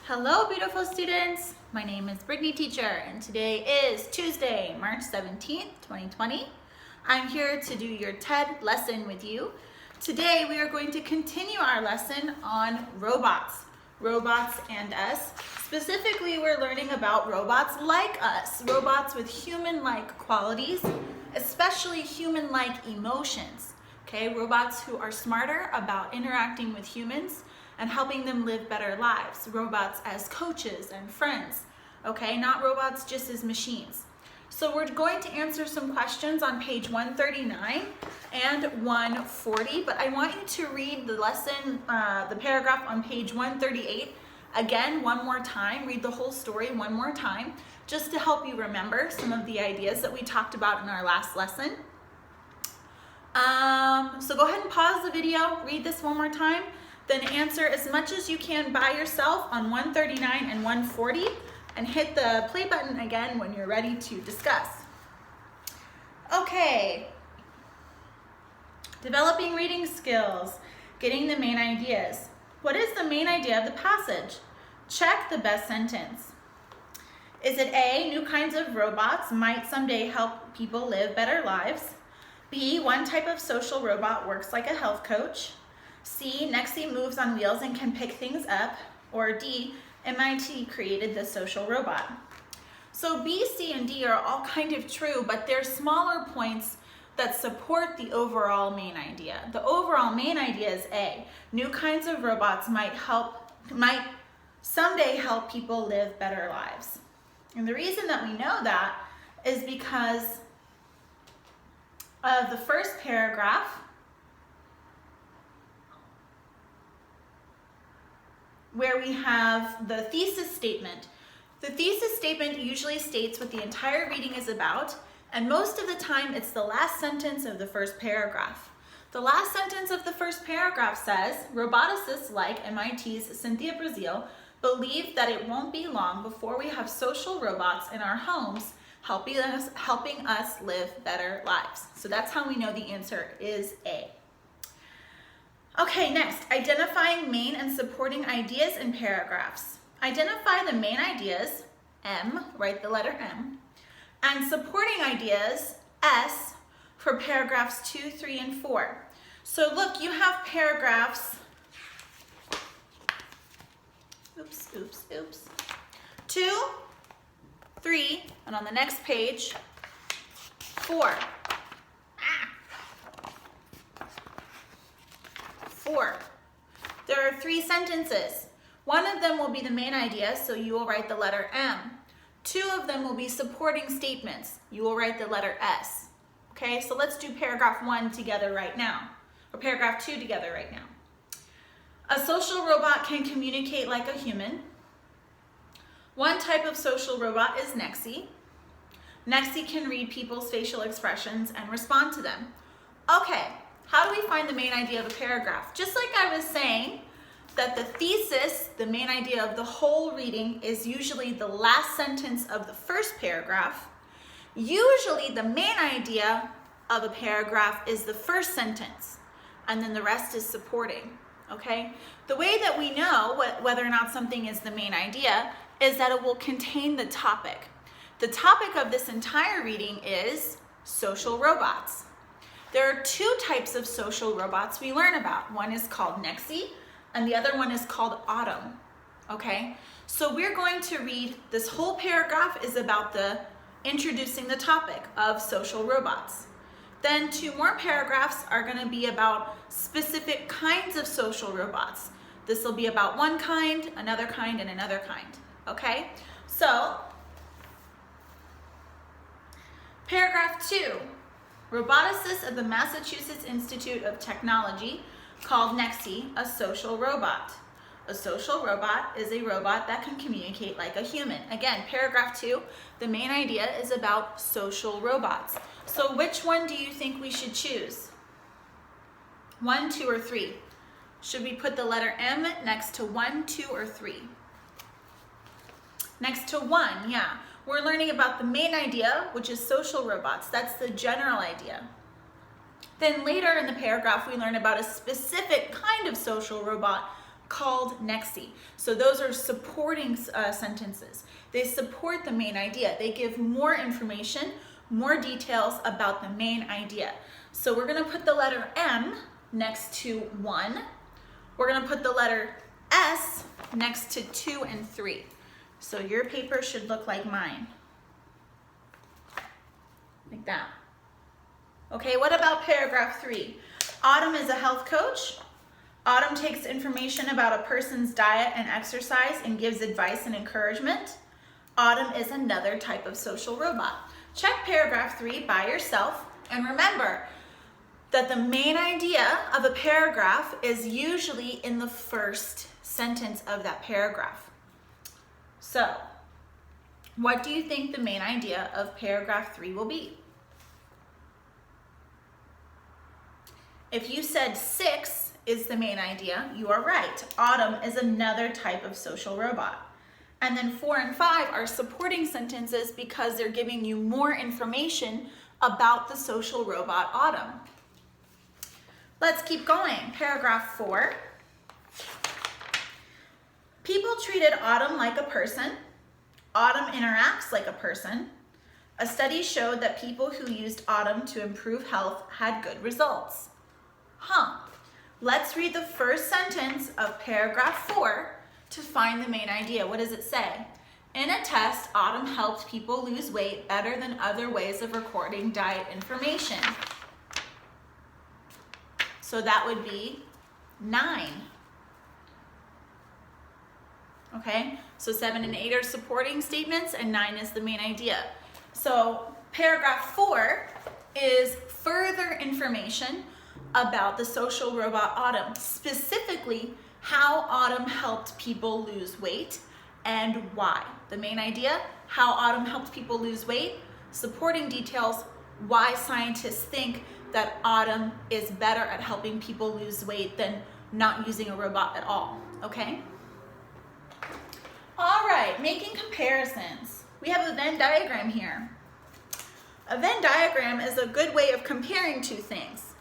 Hello, beautiful students. My name is Brittany Teacher, and today is Tuesday, March 17th, 2020. I'm here to do your TED lesson with you. Today, we are going to continue our lesson on robots and us. Specifically, we're learning about robots like us, robots with human-like qualities, especially human-like emotions. Okay, robots who are smarter about interacting with humans and helping them live better lives. Robots as coaches and friends, okay? Not robots just as machines. So we're going to answer some questions on page 139 and 140, but I want you to read the lesson, the paragraph on page 138 again one more time. Read the whole story one more time, just to help you remember some of the ideas that we talked about in our last lesson. So go ahead and pause the video, read this one more time, then answer as much as you can by yourself on 139 and 140, and hit the play button again when you're ready to discuss. Okay, developing reading skills, getting the main ideas. What is the main idea of the passage? Check the best sentence. Is it A, new kinds of robots might someday help people live better lives? B, one type of social robot works like a health coach? C, Nexi moves on wheels and can pick things up? Or D, MIT created the social robot? So B, C, and D are all kind of true, but they're smaller points that support the overall main idea. The overall main idea is A, new kinds of robots might someday help people live better lives. And the reason that we know that is because of the first paragraph, where we have the thesis statement. The thesis statement usually states what the entire reading is about, and most of the time it's the last sentence of the first paragraph. The last sentence of the first paragraph says, roboticists like MIT's Cynthia Brazil believe that it won't be long before we have social robots in our homes helping us live better lives. So that's how we know the answer is A. Okay, next, identifying main and supporting ideas in paragraphs. Identify the main ideas, M, write the letter M, and supporting ideas, S, for paragraphs 2, 3, and 4. So look, you have paragraphs, 2, 3, and on the next page, 4. 4. There are 3 sentences. One of them will be the main idea, so you will write the letter M. 2 of them will be supporting statements. You will write the letter S. Okay, so let's do paragraph 1 together right now, or paragraph 2 together right now. A social robot can communicate like a human. One type of social robot is Nexi. Nexi can read people's facial expressions and respond to them. Okay. How do we find the main idea of a paragraph? Just like I was saying that the thesis, the main idea of the whole reading, is usually the last sentence of the first paragraph, usually the main idea of a paragraph is the first sentence, and then the rest is supporting, okay? The way that we know whether or not something is the main idea is that it will contain the topic. The topic of this entire reading is social robots. There are 2 types of social robots we learn about. One is called Nexi, and the other one is called Autumn, okay? So we're going to read, this whole paragraph is about introducing the topic of social robots. Then 2 more paragraphs are gonna be about specific kinds of social robots. This will be about one kind, another kind, and another kind, okay? So, paragraph 2. Roboticists at the Massachusetts Institute of Technology called Nexi a social robot. A social robot is a robot that can communicate like a human. Again, paragraph 2, the main idea is about social robots. So which one do you think we should choose? 1, 2, or 3? Should we put the letter M next to 1, 2, or 3? Next to 1, yeah. We're learning about the main idea, which is social robots. That's the general idea. Then later in the paragraph, we learn about a specific kind of social robot, called Nexie. So those are supporting sentences. They support the main idea. They give more information, more details about the main idea. So we're going to put the letter M next to 1. We're going to put the letter S next to 2 and 3. So your paper should look like mine. Like that. Okay, what about paragraph 3? Autumn is a health coach. Autumn takes information about a person's diet and exercise and gives advice and encouragement. Autumn is another type of social robot. Check paragraph 3 by yourself, and remember that the main idea of a paragraph is usually in the first sentence of that paragraph. So, what do you think the main idea of paragraph 3 will be? If you said 6 is the main idea, you are right. Autumn is another type of social robot. And then 4 and 5 are supporting sentences because they're giving you more information about the social robot Autumn. Let's keep going. Paragraph 4. People treated Autumn like a person. Autumn interacts like a person. A study showed that people who used Autumn to improve health had good results. Let's read the first sentence of paragraph 4 to find the main idea. What does it say? In a test, Autumn helped people lose weight better than other ways of recording diet information. So that would be 9. Okay, so 7 and 8 are supporting statements and 9 is the main idea. So paragraph 4 is further information about the social robot Autumn, specifically how Autumn helped people lose weight and why. The main idea, how Autumn helped people lose weight, supporting details, why scientists think that Autumn is better at helping people lose weight than not using a robot at all, okay? All right, making comparisons. We have a Venn diagram here. A Venn diagram is a good way of comparing two things.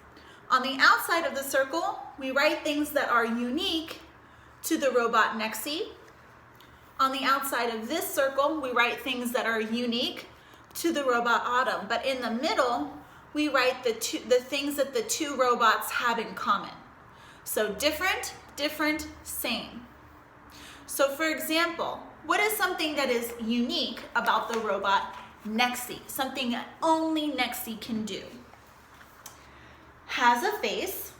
On the outside of the circle, we write things that are unique to the robot Nexie. On the outside of this circle, we write things that are unique to the robot Autumn. But in the middle, we write the things that the two robots have in common. So different, different, same. So for example, what is something that is unique about the robot Nexie? Something that only Nexie can do. Has a face,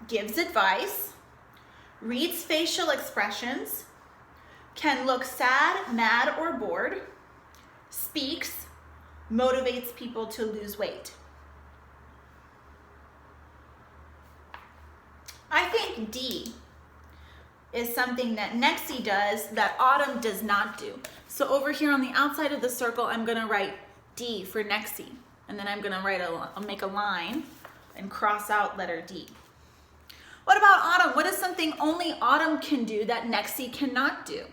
gives advice, reads facial expressions, can look sad, mad, or bored, speaks, motivates people to lose weight. I think D is something that Nexie does that Autumn does not do. So over here on the outside of the circle, I'm gonna write D for Nexie. And then I'm gonna I'll make a line and cross out letter D. What about Autumn? What is something only Autumn can do that Nexie cannot do?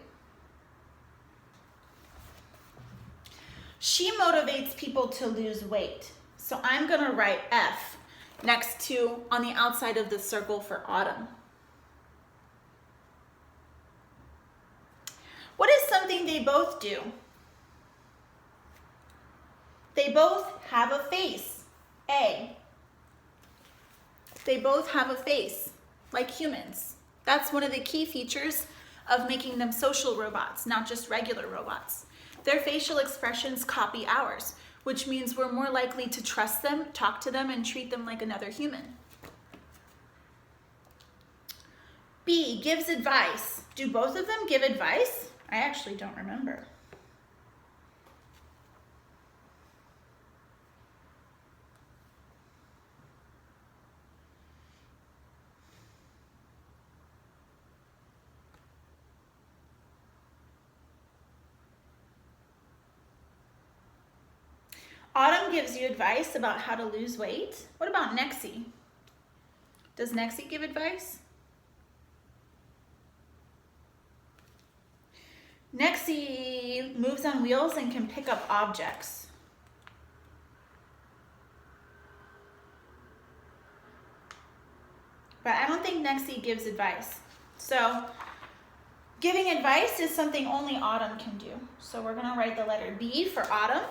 She motivates people to lose weight. So I'm gonna write F next to, on the outside of the circle for Autumn. What is something they both do? They both have a face, A. They both have a face, like humans. That's one of the key features of making them social robots, not just regular robots. Their facial expressions copy ours, which means we're more likely to trust them, talk to them, and treat them like another human. B, gives advice. Do both of them give advice? I actually don't remember. Autumn gives you advice about how to lose weight. What about Nexie? Does Nexie give advice? Nexie moves on wheels and can pick up objects. But I don't think Nexie gives advice. So giving advice is something only Autumn can do. So we're going to write the letter B for Autumn.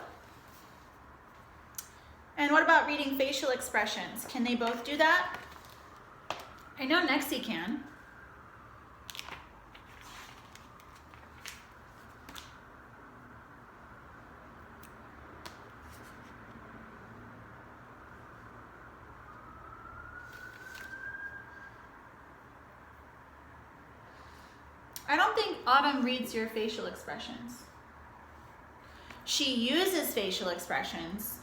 And what about reading facial expressions? Can they both do that? I know Nexie can. I don't think Autumn reads your facial expressions. She uses facial expressions.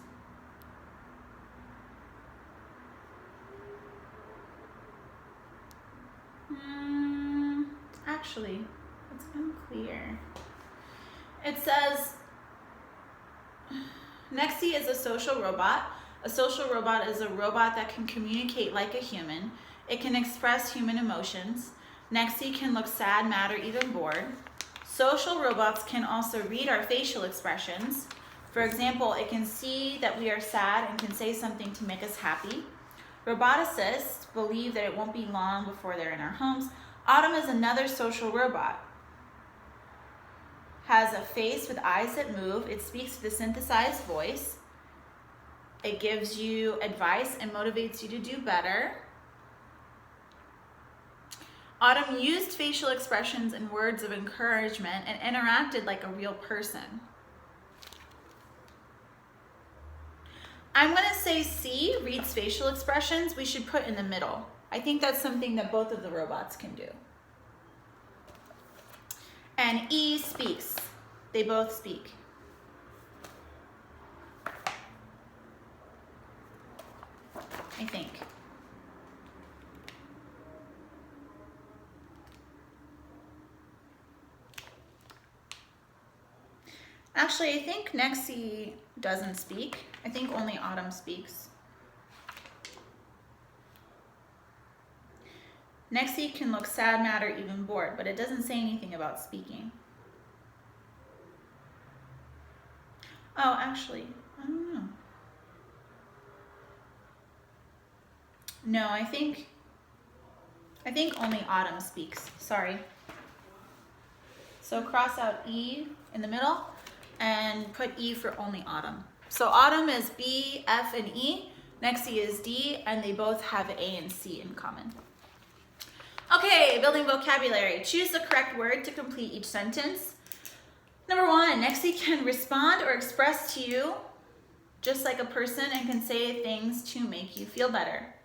Actually, it's unclear. It says, Nexie is a social robot. A social robot is a robot that can communicate like a human. It can express human emotions. Nexie can look sad, mad, or even bored. Social robots can also read our facial expressions. For example, it can see that we are sad and can say something to make us happy. Roboticists believe that it won't be long before they're in our homes. Autumn is another social robot. Has a face with eyes that move. It speaks with a synthesized voice. It gives you advice and motivates you to do better. Autumn used facial expressions and words of encouragement and interacted like a real person. I'm going to say C, reads facial expressions. We should put in the middle. I think that's something that both of the robots can do. And E, speaks. They both speak. I think. Actually, I think Nexie doesn't speak. I think only Autumn speaks. Nexie can look sad, mad, or even bored, but it doesn't say anything about speaking. Oh, actually, I don't know. No, I think only Autumn speaks. Sorry. So cross out E in the middle and put E for only Autumn. So Autumn is B, F, and E. Nexie is D, and they both have A and C in common. Okay, building vocabulary. Choose the correct word to complete each sentence. Number 1, Nexie can respond or express to you just like a person and can say things to make you feel better.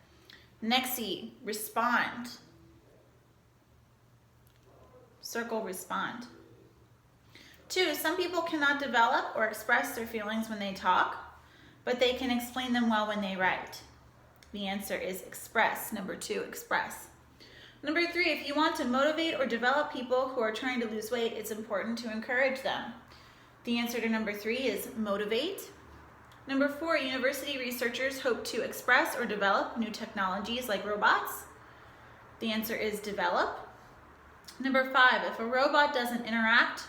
Nexie, respond. Circle respond. 2, some people cannot develop or express their feelings when they talk, but they can explain them well when they write. The answer is express. Number 2, express. Number 3, if you want to motivate or develop people who are trying to lose weight, it's important to encourage them. The answer to number 3 is motivate. Number 4, university researchers hope to express or develop new technologies like robots. The answer is develop. Number 5, if a robot doesn't interact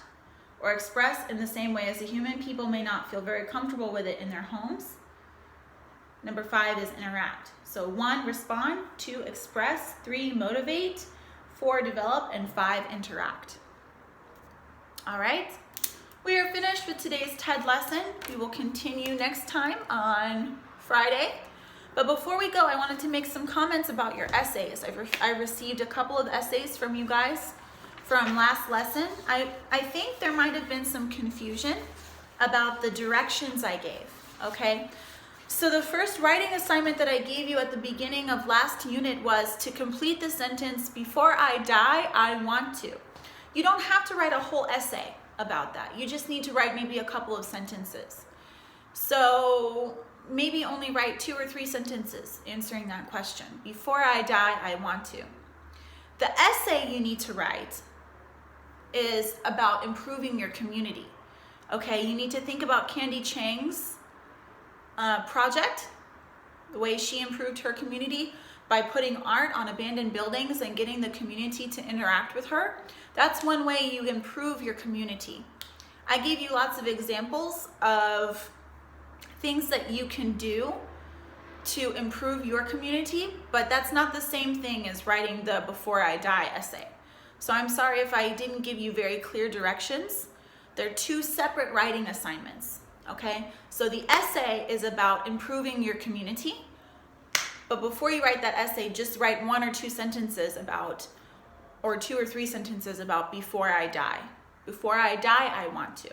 or express in the same way as a human, people may not feel very comfortable with it in their homes. Number 5 is interact. So 1, respond, 2, express, 3, motivate, 4, develop, and 5, interact. All right, we are finished with today's TED lesson. We will continue next time on Friday. But before we go, I wanted to make some comments about your essays. I received a couple of essays from you guys from last lesson. I think there might have been some confusion about the directions I gave, okay? So the first writing assignment that I gave you at the beginning of last unit was to complete the sentence, "Before I die, I want to." You don't have to write a whole essay about that. You just need to write maybe a couple of sentences. So maybe only write 2 or 3 sentences answering that question. Before I die, I want to. The essay you need to write is about improving your community. Okay, you need to think about Candy Chang's project, the way she improved her community by putting art on abandoned buildings and getting the community to interact with her. That's one way you improve your community. I gave you lots of examples of things that you can do to improve your community, but that's not the same thing as writing the Before I Die essay. So I'm sorry if I didn't give you very clear directions. They're two separate writing assignments, okay? So the essay is about improving your community, but before you write that essay, just write 1 or 2 sentences about, or 2 or 3 sentences about before I die. Before I die, I want to,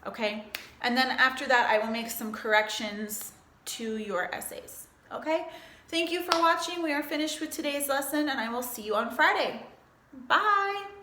okay? And then after that, I will make some corrections to your essays, okay? Thank you for watching. We are finished with today's lesson, and I will see you on Friday. Bye.